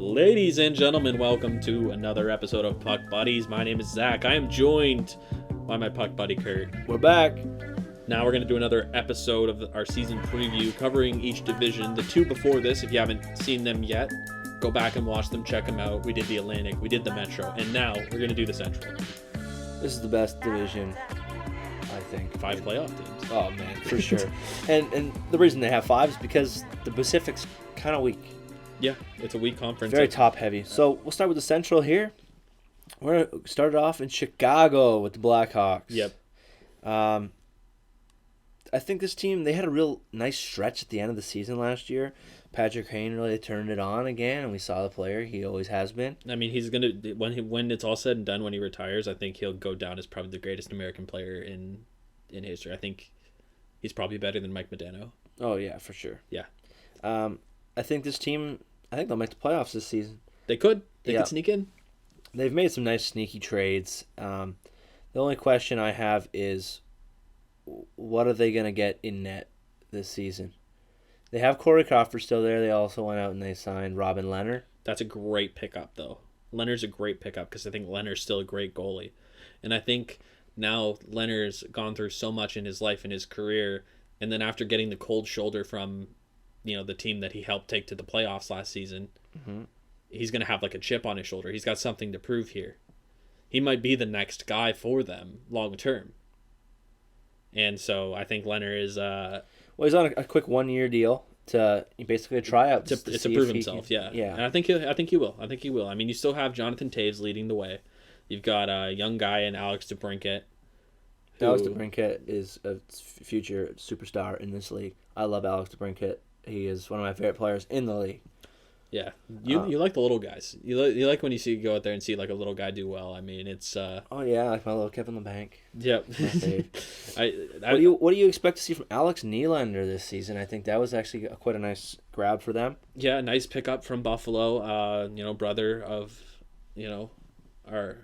Ladies and gentlemen, welcome to another episode of Puck Buddies. My name is Zach. I am joined by my Puck Buddy Kurt. We're back. Now we're going to do another episode of our season preview covering each division. The two before this, if you haven't seen them yet, go back and watch them, check them out. We did the Atlantic, we did the Metro, and now we're going to do the Central. This is the best division, I think. 5 playoff teams. Oh, man, for sure. And the reason they have 5 is because the Pacific's kind of weak. Yeah, it's a weak conference. Very top-heavy. So we'll start with the Central here. We're going to start off in Chicago with the Blackhawks. Yep. I think this team, they had a real nice stretch at the end of the season last year. Patrick Kane really turned it on again, and we saw the player he always has been. I mean, he's going to, when it's all said and done, when he retires, I think he'll go down as probably the greatest American player in history. I think he's probably better than Mike Modano. Oh, yeah, for sure. Yeah. I think this team, I think they'll make the playoffs this season. They could. They could sneak in. They've made some nice sneaky trades. The only question I have is, what are they going to get in net this season? They have Corey Crawford still there. They also went out and they signed Robin Lehner. That's a great pickup, though. Lehner's a great pickup because I think Lehner's still a great goalie. And I think now Lehner's gone through so much in his life and his career, and then after getting the cold shoulder from, the team that he helped take to the playoffs last season, he's going to have like a chip on his shoulder. He's got something to prove here. He might be the next guy for them long term. And so I think Lehner is... well, he's on a quick 1-year deal to basically a tryout to prove himself. Yeah. And I think he will. I think he will. I mean, you still have Jonathan Toews leading the way. You've got a young guy in Alex DeBrincat. Alex DeBrincat is a future superstar in this league. I love Alex DeBrincat. He is one of my favorite players in the league. Yeah, you like the little guys. You like when you go out there and see like a little guy do well. I mean, it's. Oh yeah, like my little Kevin LeBanc. Yep. What do you expect to see from Alex Nylander this season? I think that was actually quite a nice grab for them. Yeah, nice pickup from Buffalo. Brother of, our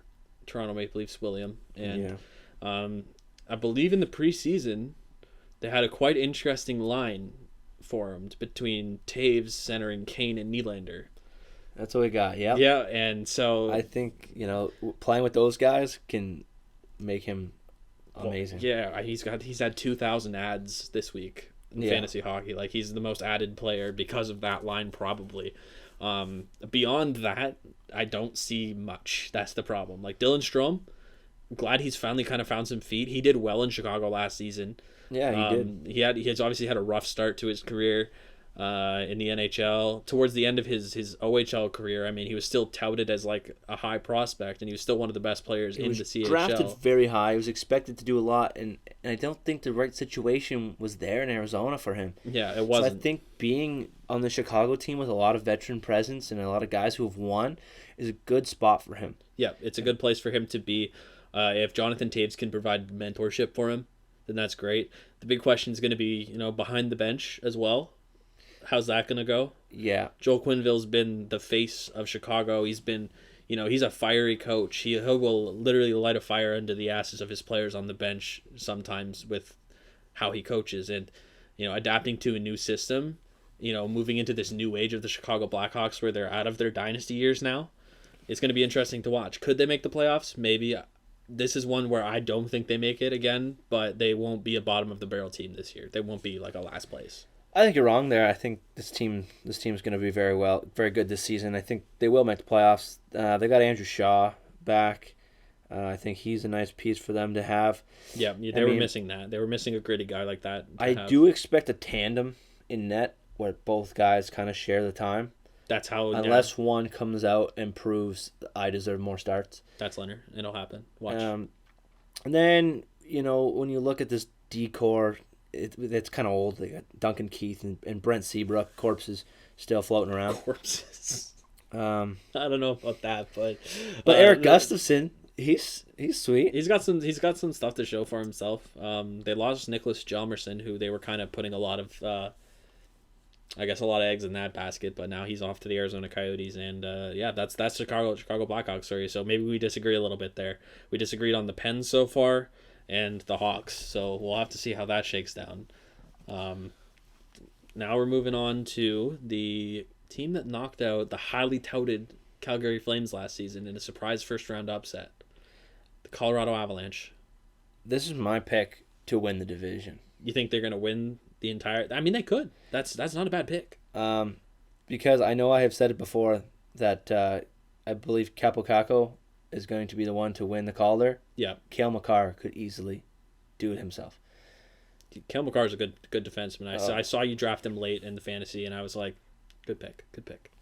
Toronto Maple Leafs William, and I believe in the preseason, they had a quite interesting line formed between Toews centering Kane and Nylander. That's what we got. Yeah. Yeah, and so I think playing with those guys can make him amazing. Yeah, he's had 2,000 ads this week in fantasy hockey. Like he's the most added player because of that line probably. Beyond that, I don't see much. That's the problem. Like Dylan Strome, glad he's finally kind of found some feet. He did well in Chicago last season. Yeah, he did. He has obviously had a rough start to his career in the NHL. Towards the end of his OHL career, I mean, he was still touted as like a high prospect, and he was still one of the best players in the CHL. He was drafted very high. He was expected to do a lot, and I don't think the right situation was there in Arizona for him. Yeah, it wasn't. So I think being on the Chicago team with a lot of veteran presence and a lot of guys who have won is a good spot for him. Yeah, it's a good place for him to be. If Jonathan Toews can provide mentorship for him, then that's great. The big question is going to be, behind the bench as well. How's that going to go? Yeah. Joel Quenneville's been the face of Chicago. He's been, he's a fiery coach. He will literally light a fire under the asses of his players on the bench sometimes with how he coaches. And, adapting to a new system, moving into this new age of the Chicago Blackhawks where they're out of their dynasty years now, it's going to be interesting to watch. Could they make the playoffs? Maybe. This is one where I don't think they make it again, but they won't be a bottom of the barrel team this year. They won't be like a last place. I think you're wrong there. I think this team's going to be very good this season. I think they will make the playoffs. They got Andrew Shaw back. I think he's a nice piece for them to have. Yeah, they were missing that. They were missing a gritty guy like that. I do expect a tandem in net where both guys kind of share the time. That's how. Unless one comes out and proves I deserve more starts. That's Leonard. It'll happen. Watch. And then when you look at this decor, it's kind of old. They got Duncan Keith and Brent Seabrook corpses still floating around. Corpses. I don't know about that, but Eric Gustafson, he's sweet. He's got some stuff to show for himself. They lost Nicholas Hjalmarsson, who they were kind of putting a lot of eggs in that basket, but now he's off to the Arizona Coyotes, and that's Chicago Blackhawks story. So maybe we disagree a little bit there. We disagreed on the Pens so far and the Hawks, so we'll have to see how that shakes down. Now we're moving on to the Team that knocked out the highly touted Calgary Flames last season in a surprise first round upset. The Colorado Avalanche. This is my pick to win the division. You think they're going to win the entire? I mean, they could. That's not a bad pick. Because I know I have said it before that I believe Capo Caco is going to be the one to win the Calder. Yeah. Cale Makar could easily do it himself. Cale Makar is a good defenseman. I saw you draft him late in the fantasy, and I was like, good pick.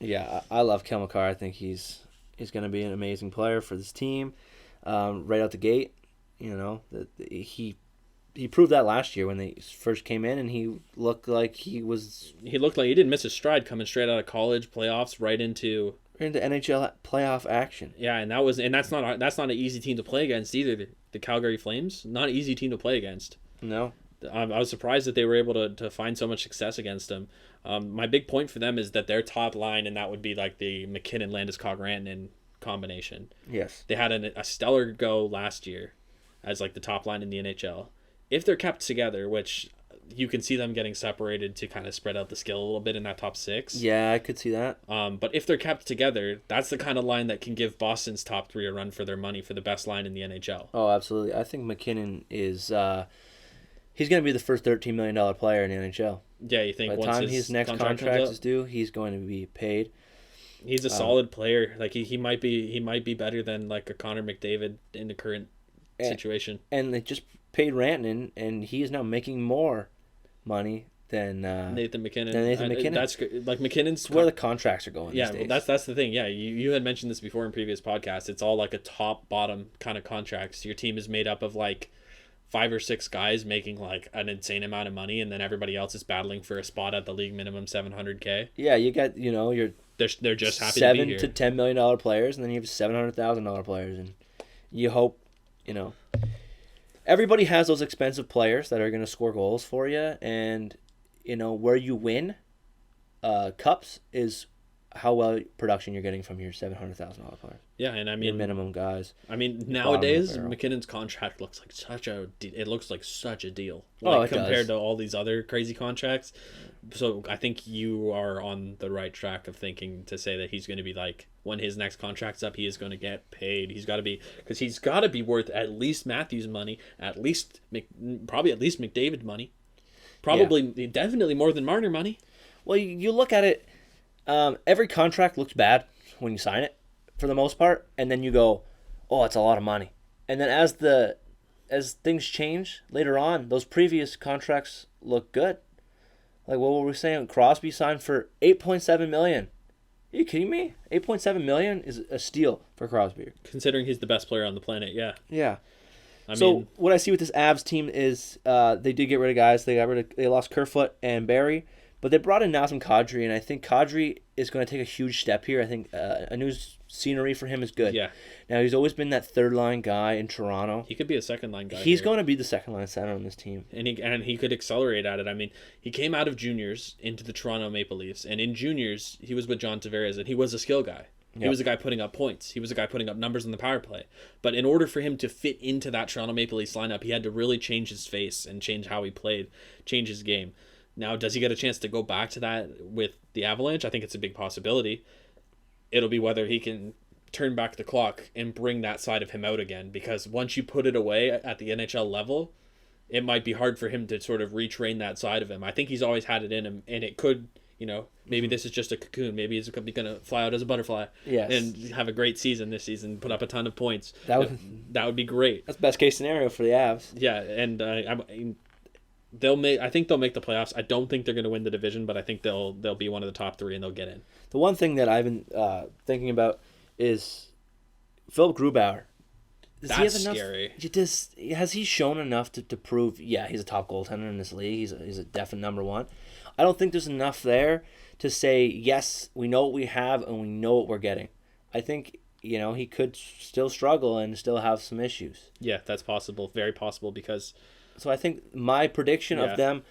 Yeah, I love Cale Makar. I think he's going to be an amazing player for this team. Right out the gate, he proved that last year when they first came in, and he looked like he didn't miss a stride coming straight out of college, playoffs, right into NHL playoff action. Yeah, and that's not an easy team to play against either. The Calgary Flames, not an easy team to play against. No. I was surprised that they were able to find so much success against them. My big point for them is that their top line, and that would be like the McKinnon, Landeskog, Rantanen combination. Yes. They had a stellar go last year as like the top line in the NHL. If they're kept together, which you can see them getting separated to kind of spread out the skill a little bit in that top six. Yeah, I could see that. But if they're kept together, that's the kind of line that can give Boston's top three a run for their money for the best line in the NHL. Oh, absolutely. I think McKinnon is he's going to be the first $13 million player in the NHL. Yeah, you think by the once time his next contract is due, he's going to be paid. He's a solid player. Like he might be better than like a Connor McDavid in the current situation. And they just paid Rantanen, and he is now making more money than Nathan McKinnon. That's like McKinnon's where the contracts are going. Yeah, these days. Well, that's the thing. Yeah, you had mentioned this before in previous podcasts. It's all like a top bottom kind of contracts. Your team is made up of like 5 or 6 guys making like an insane amount of money, and then everybody else is battling for a spot at the league minimum $700K. Yeah, you got your they're just happy $7 to be here. to $10 million players, and then you have $700,000 players, and you hope everybody has those expensive players that are going to score goals for you, and where you win cups is how well production you're getting from your $700,000 players. Yeah, and I mean your minimum guys. I mean nowadays McKinnon's contract looks like such a deal. Like, compared to all these other crazy contracts. So I think you are on the right track of thinking to say that he's going to be like, when his next contract's up, he is going to get paid. He's got to be worth at least Matthews money, probably at least McDavid money, definitely more than Marner money. Well, you look at it. Every contract looks bad when you sign it, for the most part, and then you go, "Oh, it's a lot of money." And then as things change later on, those previous contracts look good. Like what were we saying? Crosby signed for $8.7 million. Are you kidding me? $8.7 million is a steal for Crosby, considering he's the best player on the planet. Yeah. Yeah. What I see with this Avs team is they did get rid of guys. They lost Kerfoot and Barry. But they brought in Nazem Kadri, and I think Kadri is going to take a huge step here. I think a new scenery for him is good. Yeah. Now, he's always been that third-line guy in Toronto. He could be a second-line guy. He's going to be the second-line center on this team. And he could accelerate at it. I mean, he came out of juniors into the Toronto Maple Leafs, and in juniors, he was with John Tavares, and he was a skill guy. He was a guy putting up points. He was a guy putting up numbers on the power play. But in order for him to fit into that Toronto Maple Leafs lineup, he had to really change his face and change how he played, change his game. Now, does he get a chance to go back to that with the Avalanche? I think it's a big possibility. It'll be whether he can turn back the clock and bring that side of him out again. Because once you put it away at the NHL level, it might be hard for him to sort of retrain that side of him. I think he's always had it in him, and it could, maybe this is just a cocoon. Maybe he's going to fly out as a butterfly and have a great season this season, put up a ton of points. That would be great. That's best case scenario for the Avs. Yeah, and I think they'll make the playoffs. I don't think they're going to win the division, but I think they'll be one of the top 3 and they'll get in. The one thing that I've been thinking about is Philip Grubauer. That's scary. Has he shown enough to prove, he's a top goaltender in this league. He's a definite number 1. I don't think there's enough there to say, yes, we know what we have and we know what we're getting. I think, he could still struggle and still have some issues. Yeah, that's possible. Very possible because... So I think my prediction of them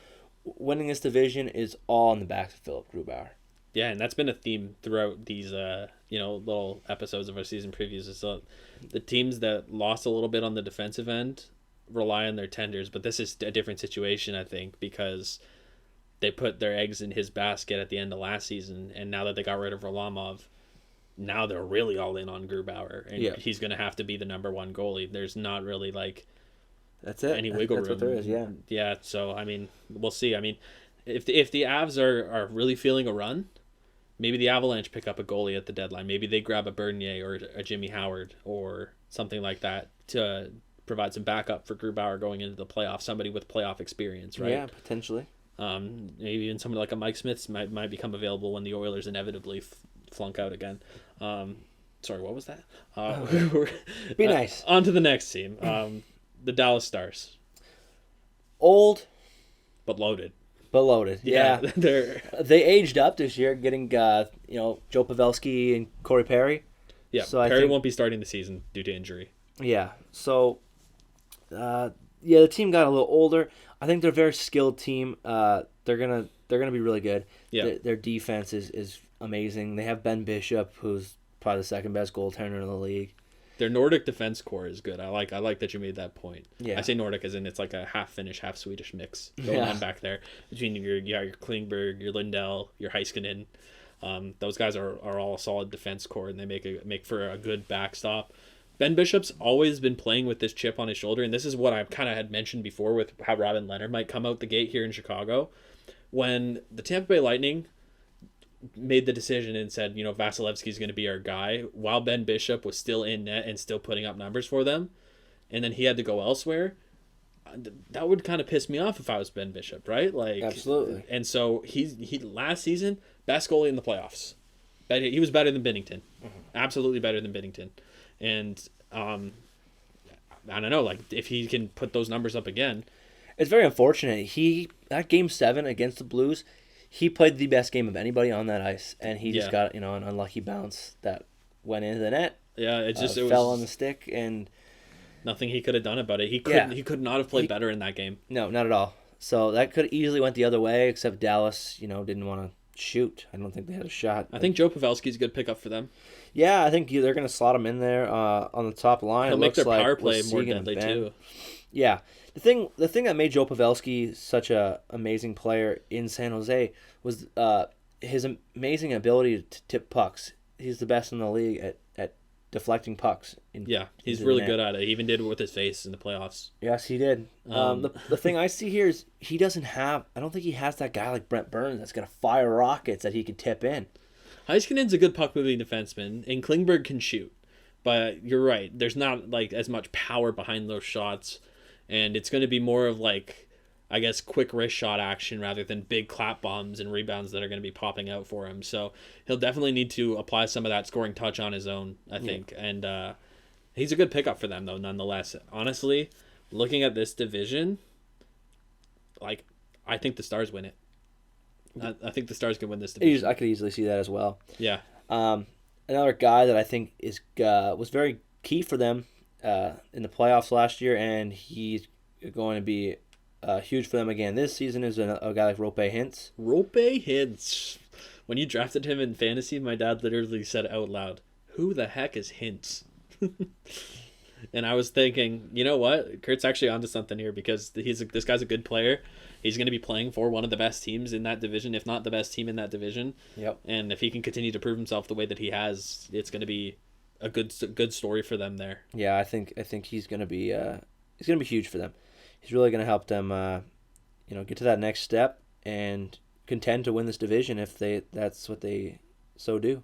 winning this division is all on the backs of Philip Grubauer. Yeah, and that's been a theme throughout these little episodes of our season previews. So the teams that lost a little bit on the defensive end rely on their tenders, but this is a different situation, I think, because they put their eggs in his basket at the end of last season, and now that they got rid of Varlamov, now they're really all in on Grubauer, and he's going to have to be the number one goalie. There's not really like that's it. Any wiggle room. That's what there is. Yeah. Yeah. So I mean, we'll see. I mean, if the Avs are really feeling a run, maybe the Avalanche pick up a goalie at the deadline. Maybe they grab a Bernier or a Jimmy Howard or something like that to provide some backup for Grubauer going into the playoffs. Somebody with playoff experience, right? Yeah, potentially. Maybe even somebody like a Mike Smith might become available when the Oilers inevitably flunk out again. Sorry, what was that? Be nice. On to the next team. The Dallas Stars. Old, but loaded. Yeah. They aged up this year, getting Joe Pavelski and Corey Perry. Yeah, so Perry won't be starting the season due to injury. Yeah, so the team got a little older. I think they're a very skilled team. They're gonna be really good. Yeah, their defense is amazing. They have Ben Bishop, who's probably the second best goaltender in the league. Their Nordic defense core is good. I like that you made that point. Yeah. I say Nordic as in it's like a half Finnish, half Swedish mix going on back there between your Klingberg, your Lindell, your Heiskanen. Those guys are all a solid defense core, and they make for a good backstop. Ben Bishop's always been playing with this chip on his shoulder, and this is what I kind of had mentioned before with how Robin Leonard might come out the gate here in Chicago. When the Tampa Bay Lightning made the decision and said, Vasilevsky's going to be our guy, while Ben Bishop was still in net and still putting up numbers for them, and then he had to go elsewhere, that would kind of piss me off if I was Ben Bishop, right? Like, absolutely. And so he last season, best goalie in the playoffs. He was better than Binnington. Absolutely better than Binnington. And I don't know, like if he can put those numbers up again. It's very unfortunate. That Game 7 against the Blues, he played the best game of anybody on that ice, and he just got an unlucky bounce that went into the net. Yeah, it fell on the stick, and nothing he could have done about it. He could not have played better in that game. No, not at all. So that could easily went the other way, except Dallas, didn't want to shoot. I don't think they had a shot. I think Joe Pavelski's a good pickup for them. Yeah, I think they're going to slot him in there on the top line. He'll make their power play more deadly too. Yeah. The thing that made Joe Pavelski such a amazing player in San Jose was his amazing ability to tip pucks. He's the best in the league at deflecting pucks. He's really good at it. He even did it with his face in the playoffs. Yes, he did. The thing I see here is I don't think he has that guy like Brent Burns that's going to fire rockets that he could tip in. Heiskanen's a good puck-moving defenseman, and Klingberg can shoot. But you're right. There's not like as much power behind those shots, and it's going to be more of like, I guess, quick wrist shot action rather than big clap bombs and rebounds that are going to be popping out for him. So he'll definitely need to apply some of that scoring touch on his own, I think. And he's a good pickup for them, though, nonetheless. Honestly, looking at this division, like, I think the Stars win it. I think the Stars can win this division. I could easily see that as well. Yeah. Another guy that I think was very key for them in the playoffs last year, and he's going to be huge for them again this season, is a guy like Roope Hintz. Roope Hintz. When you drafted him in fantasy, my dad literally said out loud, "Who the heck is Hintz?" And I was thinking, you know what? Kurt's actually onto something here, because this guy's a good player. He's going to be playing for one of the best teams in that division, if not the best team in that division. Yep. And if he can continue to prove himself the way that he has, it's going to be a good story for them there. Yeah, I think he's going to be huge for them. He's really going to help them get to that next step and contend to win this division if that's what they so do.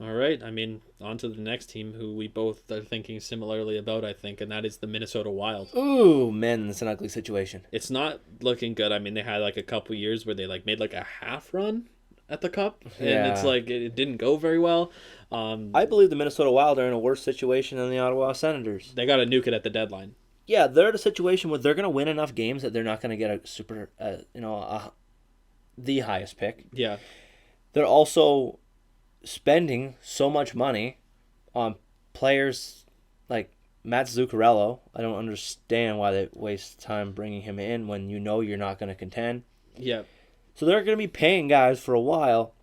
All right. I mean, on to the next team who we both are thinking similarly about, I think, and that is the Minnesota Wild. Ooh, man, that's an ugly situation. It's not looking good. I mean, they had like a couple years where they like made like a half run at the Cup, and it's like it didn't go very well. I believe the Minnesota Wild are in a worse situation than the Ottawa Senators. They got to nuke it at the deadline. Yeah, they're in a situation where they're going to win enough games that they're not going to get a super, the highest pick. Yeah. They're also spending so much money on players like Matt Zuccarello. I don't understand why they waste time bringing him in when you're not going to contend. Yeah. So they're going to be paying guys for a while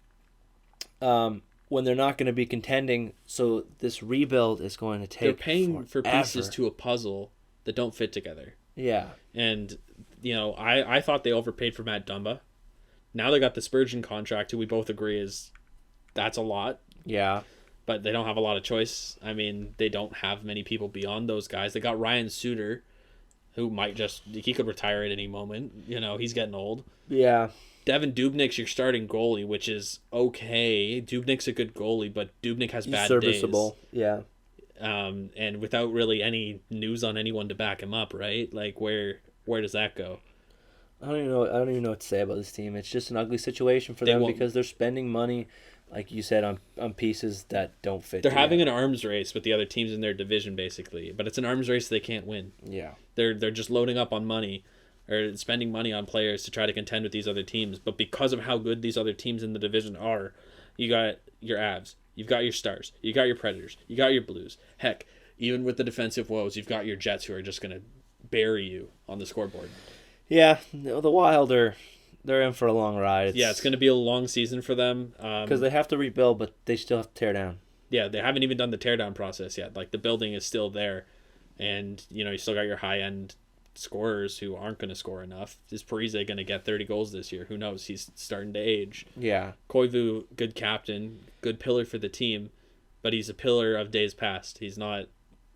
when they're not going to be contending. So this rebuild is going to take They're paying forever. for pieces to a puzzle that don't fit together. Yeah. And, I thought they overpaid for Matt Dumba. Now they got the Spurgeon contract, who we both agree that's a lot. Yeah. But they don't have a lot of choice. I mean, they don't have many people beyond those guys. They got Ryan Suter, who he could retire at any moment. He's getting old. Yeah. Devin Dubnyk's your starting goalie, which is okay. Dubnyk's a good goalie, but Dubnyk has bad serviceable. days. Yeah. And without really any news on anyone to back him up, right? Like, where does that go? I don't even know what to say about this team. It's just an ugly situation for them because they're spending money, like you said, on pieces that don't fit. They're having an arms race with the other teams in their division, basically, but it's an arms race they can't win. Yeah. They're just loading up on money or spending money on players to try to contend with these other teams. But because of how good these other teams in the division are, you got your Avs, you've got your Stars, you got your Predators, you got your Blues. Heck, even with the defensive woes, you've got your Jets who are just going to bury you on the scoreboard. Yeah, the Wild they're in for a long ride. It's going to be a long season for them. Because they have to rebuild, but they still have to tear down. Yeah, they haven't even done the teardown process yet. Like, the building is still there. And, you still got your high-end scorers who aren't going to score enough. Is Parise going to get 30 goals this year? Who knows? He's starting to age. Yeah. Koivu, good captain, good pillar for the team, but he's a pillar of days past. He's not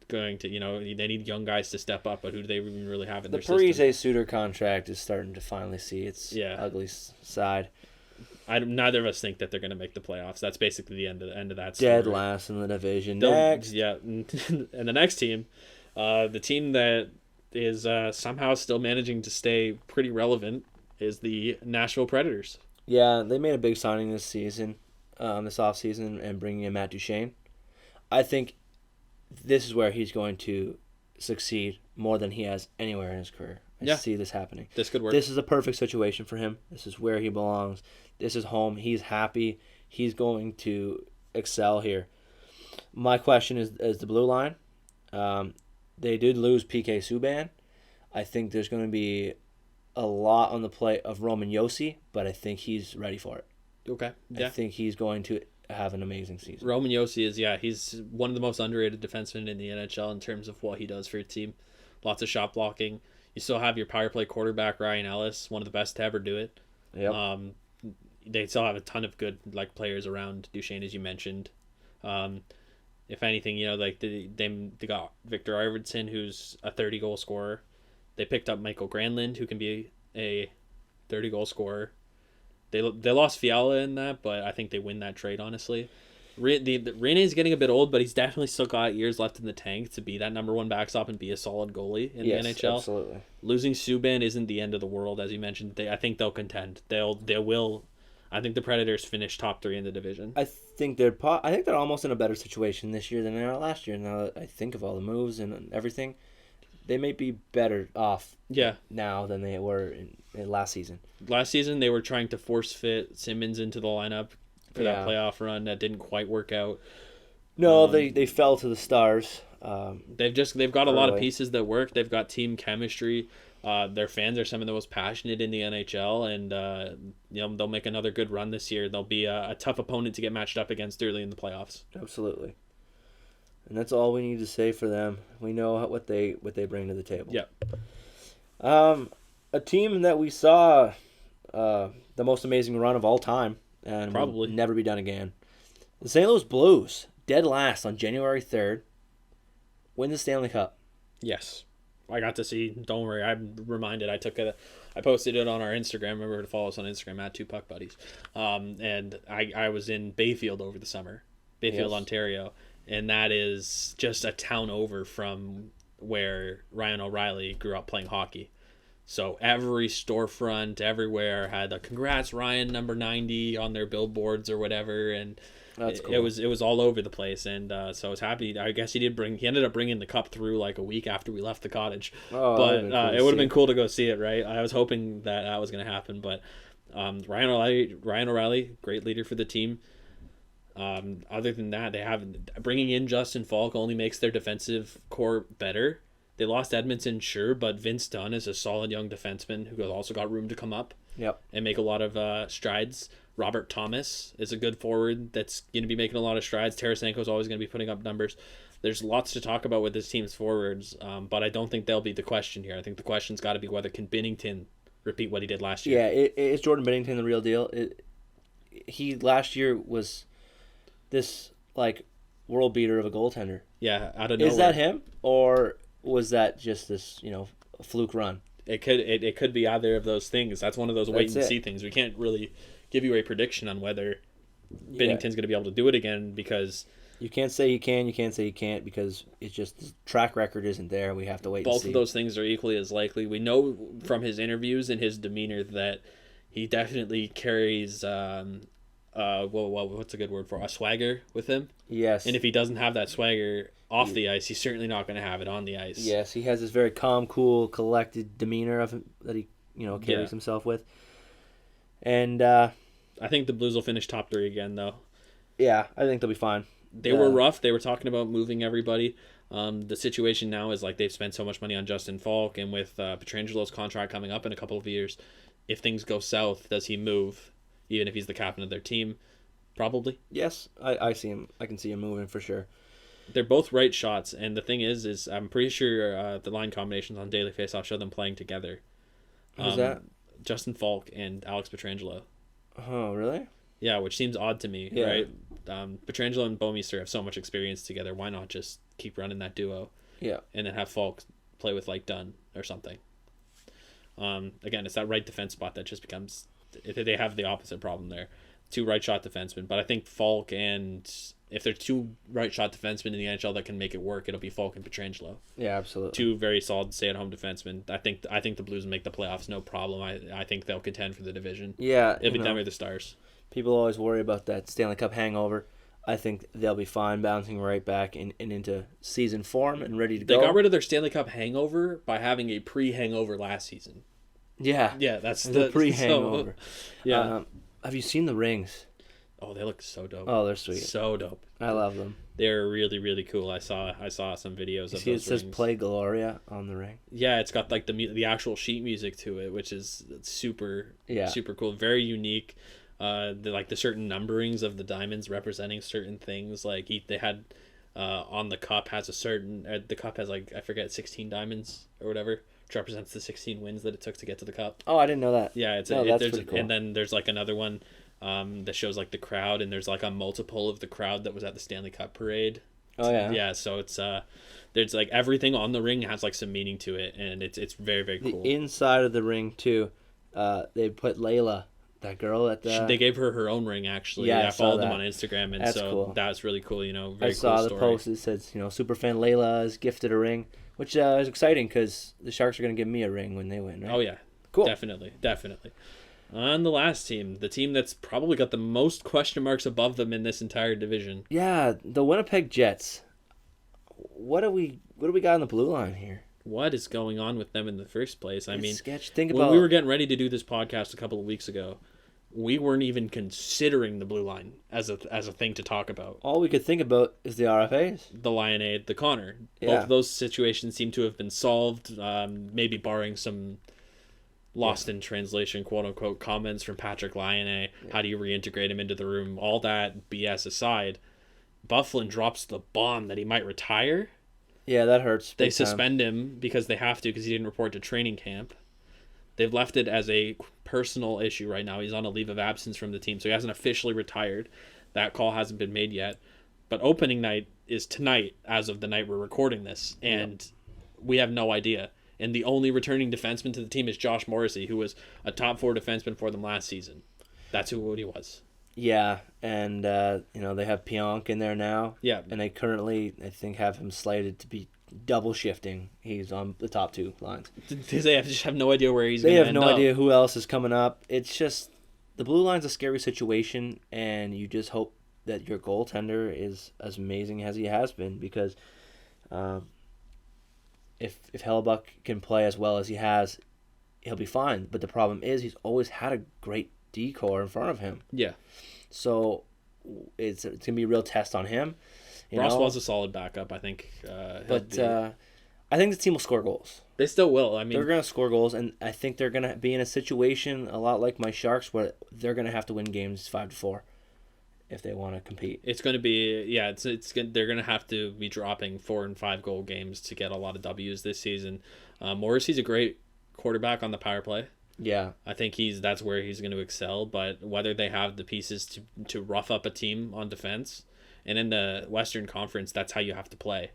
going to, they need young guys to step up, but who do they even really have in their system? The Parise Suter contract is starting to finally see its ugly side. Neither of us think that they're going to make the playoffs. That's basically the end of that story. Dead last in the division. Next. Yeah, and the next team, the team that is somehow still managing to stay pretty relevant, is the Nashville Predators. Yeah, they made a big signing this offseason, and bringing in Matt Duchene. I think this is where he's going to succeed more than he has anywhere in his career. I see this happening. This could work. This is a perfect situation for him. This is where he belongs. This is home. He's happy. He's going to excel here. My question is the blue line. They did lose PK Subban. I think there's going to be a lot on the plate of Roman Josi, but I think he's ready for it. Okay. Yeah. I think he's going to have an amazing season. Roman Josi he's one of the most underrated defensemen in the NHL in terms of what he does for your team. Lots of shot blocking. You still have your power play quarterback, Ryan Ellis, one of the best to ever do it. Yep. They still have a ton of good players around Duchene, as you mentioned. If anything, they got Victor Arvidsson, who's a 30-goal scorer. They picked up Michael Granlund, who can be a 30-goal scorer. They lost Fiala in that, but I think they win that trade, honestly. Rene's getting a bit old, but he's definitely still got years left in the tank to be that number one backstop and be a solid goalie in the NHL. Absolutely. Losing Subban isn't the end of the world, as you mentioned. I think they'll contend. They will. I think the Predators finish top 3 in the division. I think they're almost in a better situation this year than they are last year. Now that I think of all the moves and everything, they may be better off. Now than they were in last season. Last season, they were trying to force fit Simmons into the lineup for that playoff run. That didn't quite work out. No, they fell to the Stars. They've got a lot of pieces that work. They've got team chemistry. Their fans are some of the most passionate in the NHL, and they'll make another good run this year. They'll be a tough opponent to get matched up against early in the playoffs. Absolutely, and that's all we need to say for them. We know what they bring to the table. Yeah. A team that we saw the most amazing run of all time, and probably will never be done again. The St. Louis Blues, dead last on January 3rd, win the Stanley Cup. Yes. I got to see. Don't worry, I'm reminded. I posted it on our Instagram. Remember to follow us on Instagram at 2puckbuddies. And I was in Bayfield over the summer, Bayfield, Ontario, and that is just a town over from where Ryan O'Reilly grew up playing hockey. So every storefront everywhere had a "Congrats Ryan number 90" on their billboards or whatever, and that's cool. It was all over the place, and so I was happy. I guess he ended up bringing the cup through like a week after we left the cottage. But it would have been cool to go see it, right? I was hoping that was going to happen, but Ryan O'Reilly, great leader for the team. Other than that, bringing in Justin Falk only makes their defensive core better. They lost Edmondson, sure, but Vince Dunn is a solid young defenseman who has also got room to come up and make a lot of strides. Robert Thomas is a good forward that's going to be making a lot of strides. Tarasenko's always going to be putting up numbers. There's lots to talk about with this team's forwards, but I don't think they'll be the question here. I think the question's got to be whether can Binnington repeat what he did last year. Yeah, it's Jordan Binnington the real deal. He last year was this like world beater of a goaltender. Yeah, out of nowhere. Is that him, or was that just this fluke run? It could be either of those things. That's one of those wait That's and it. see things. We can't really give you a prediction on whether Binnington's going to be able to do it again because You can't say you can, you can't say you can't, because it's just the track record isn't there. We have to wait and both see. of those things are equally as likely. We know from his interviews and his demeanor that he definitely carries what's a good word for a swagger with him. Yes. And if he doesn't have that swagger off the ice, he's certainly not going to have it on the ice. Yes, he has this very calm, cool, collected demeanor of him that he carries himself with. And I think the Blues will finish top 3 again, though. yeah, I think they'll be fine. They were rough. They were talking about moving everybody. The situation now is like they've spent so much money on Justin Falk, and with Petrangelo's contract coming up in a couple of years, if things go south, does he move? Even if he's the captain of their team, probably. Yes, I see him. I can see him moving for sure. They're both right shots, and the thing is I'm pretty sure the line combinations on Daily Faceoff show them playing together. Who's that? Justin Falk and Alex Petrangelo. Oh, really? Yeah, which seems odd to me, Yeah. right? Petrangelo and Bouwmeester have so much experience together. Why not just keep running that duo? Yeah. And then have Falk play with like Dunn or something. Again, it's that right defense spot that just becomes. They have the opposite problem there. 2 right shot defensemen, but I think Falk and if there's 2 right shot defensemen in the NHL that can make it work, it'll be Falk and Petrangelo. Yeah, absolutely. 2 very solid stay-at-home defensemen. I think the Blues will make the playoffs, no problem. I think they'll contend for the division. Yeah, It'll be them or the Stars. people always worry about that Stanley Cup hangover. I think they'll be fine, bouncing right back into season form and ready to They go. got rid of their Stanley Cup hangover by having a pre-hangover last season. Yeah, Yeah, that's the pre-hangover. Yeah. Have you seen the rings? Oh, they look so dope. Oh, they're sweet. So dope. I love them. They're really, really cool. I saw some videos You of see, it those says rings. "Play Gloria" on the ring. Yeah, it's got like the actual sheet music to it, which is super cool, very unique. The certain numberings of the diamonds representing certain things. Like they had on the cup has a certain the cup has like I forget 16 diamonds or whatever, which represents the 16 wins that it took to get to the cup. Oh, I didn't know that. Yeah, that's pretty cool. And then there's like another one that shows like the crowd, and there's like a multiple of the crowd that was at the Stanley Cup parade. Oh yeah. Yeah, so it's there's like everything on the ring has like some meaning to it, and it's very, very cool. The inside of the ring too. They put Layla, that girl at the. They gave her own ring actually. Yeah, I I saw followed them that. on Instagram, and That's so cool. that's really cool. Very I cool saw the story. post. It says superfan Layla is gifted a ring, which is exciting because the Sharks are gonna give me a ring when they win. Right? Oh yeah, Cool. definitely. On the last team, the team that's probably got the most question marks above them in this entire division. Yeah, the Winnipeg Jets. What do we got on the blue line here? What is going on with them in the first place? I It's mean, sketch. Think when about we were getting ready to do this podcast a couple of weeks ago, we weren't even considering the blue line as a thing to talk about. all we could think about is the RFAs. The Lionade, the Connor. Yeah. Both of those situations seem to have been solved, maybe barring some lost in translation, quote unquote, comments from Patrick Laine. How do you reintegrate him into the room? All that BS aside, Byfuglien drops the bomb that he might retire. Yeah, that hurts. They big time. suspend him because they have to because he didn't report to training camp. They've left it as a personal issue right now. He's on a leave of absence from the team, so he hasn't officially retired. That call hasn't been made yet. But opening night is tonight as of the night we're recording this, and we have no idea. And the only returning defenseman to the team is Josh Morrissey, who was a top 4 defenseman for them last season. That's who he was. Yeah, and they have Pionk in there now. Yeah. And they currently, I think, have him slated to be double shifting. He's on the top 2 lines. They just have no idea where he's They going to have end no up. idea who else is coming up. It's just the blue line's a scary situation, and you just hope that your goaltender is as amazing as he has been, because if Hellebuck can play as well as he has, he'll be fine. But the problem is he's always had a great D-core in front of him. Yeah. So it's going to be a real test on him. Ross was a solid backup, I think. But I think the team will score goals. They still will. I mean, They're going to score goals, and I think they're going to be in a situation a lot like my Sharks where they're going to have to win games 5-4 if they want to compete. it's going to be they're going to have to be dropping 4 and 5 goal games to get a lot of W's this season. Morrissey's a great quarterback on the power play. Yeah. I think that's where he's going to excel. But whether they have the pieces to rough up a team on defense, and in the Western Conference, that's how you have to play.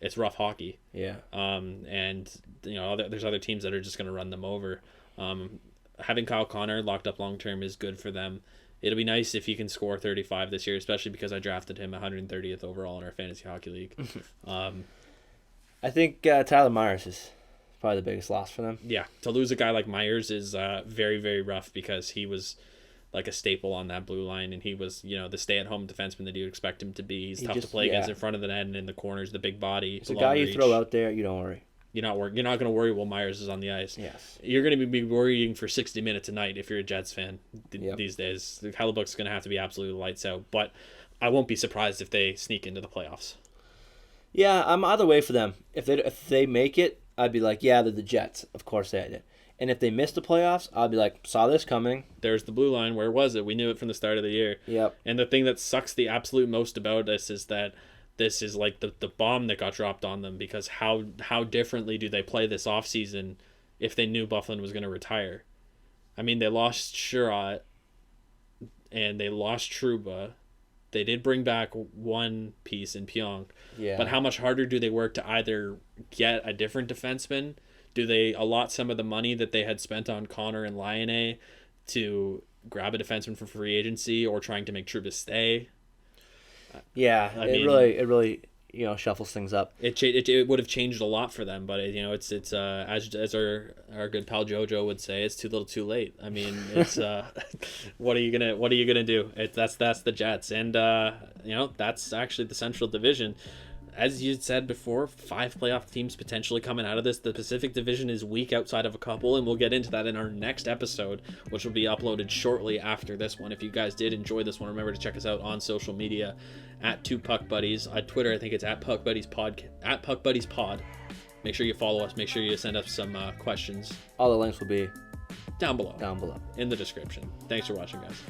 It's rough hockey. Yeah. And there's other teams that are just going to run them over. Having Kyle Connor locked up long term is good for them. It'll be nice if he can score 35 this year, especially because I drafted him 130th overall in our fantasy hockey league. I think Tyler Myers is probably the biggest loss for them. Yeah, to lose a guy like Myers is very, very rough because he was like a staple on that blue line, and he was, the stay-at-home defenseman that you'd expect him to be. He's tough to play against in front of the net and in the corners, the big body. It's a guy you throw out there, you don't worry. You're not going to worry while Myers is on the ice. Yes. You're going to be worrying for 60 minutes a night if you're a Jets fan these days. Hellebuyck's going to have to be absolutely lights out, but I won't be surprised if they sneak into the playoffs. Yeah, I'm either way for them. If they make it, I'd be like, yeah, they're the Jets. Of course they did. And if they miss the playoffs, I'll be like, saw this coming. There's the blue line. Where was it? We knew it from the start of the year. Yep. And the thing that sucks the absolute most about this is that this is like the bomb that got dropped on them, because how differently do they play this offseason if they knew Byfuglien was going to retire? I mean, they lost Sherratt and they lost Trouba. They did bring back one piece in Pionk. Yeah. But how much harder do they work to either get a different defenseman? Do they allot some of the money that they had spent on Connor and Laine to grab a defenseman for free agency, or trying to make Trouba stay? Yeah, it really shuffles things up. It would have changed a lot for them, but it's as our good pal Jojo would say, it's too little, too late. I mean, it's what are you gonna do? That's the Jets, and that's actually the Central Division. As you said before, 5 playoff teams potentially coming out of this. The Pacific Division is weak outside of a couple, and we'll get into that in our next episode, which will be uploaded shortly after this one. If you guys did enjoy this one, remember to check us out on social media at 2PuckBuddies. On Twitter, I think it's at PuckBuddiesPod. Make sure you follow us. Make sure you send us some questions. All the links will be down below down below in the description. Thanks for watching, guys.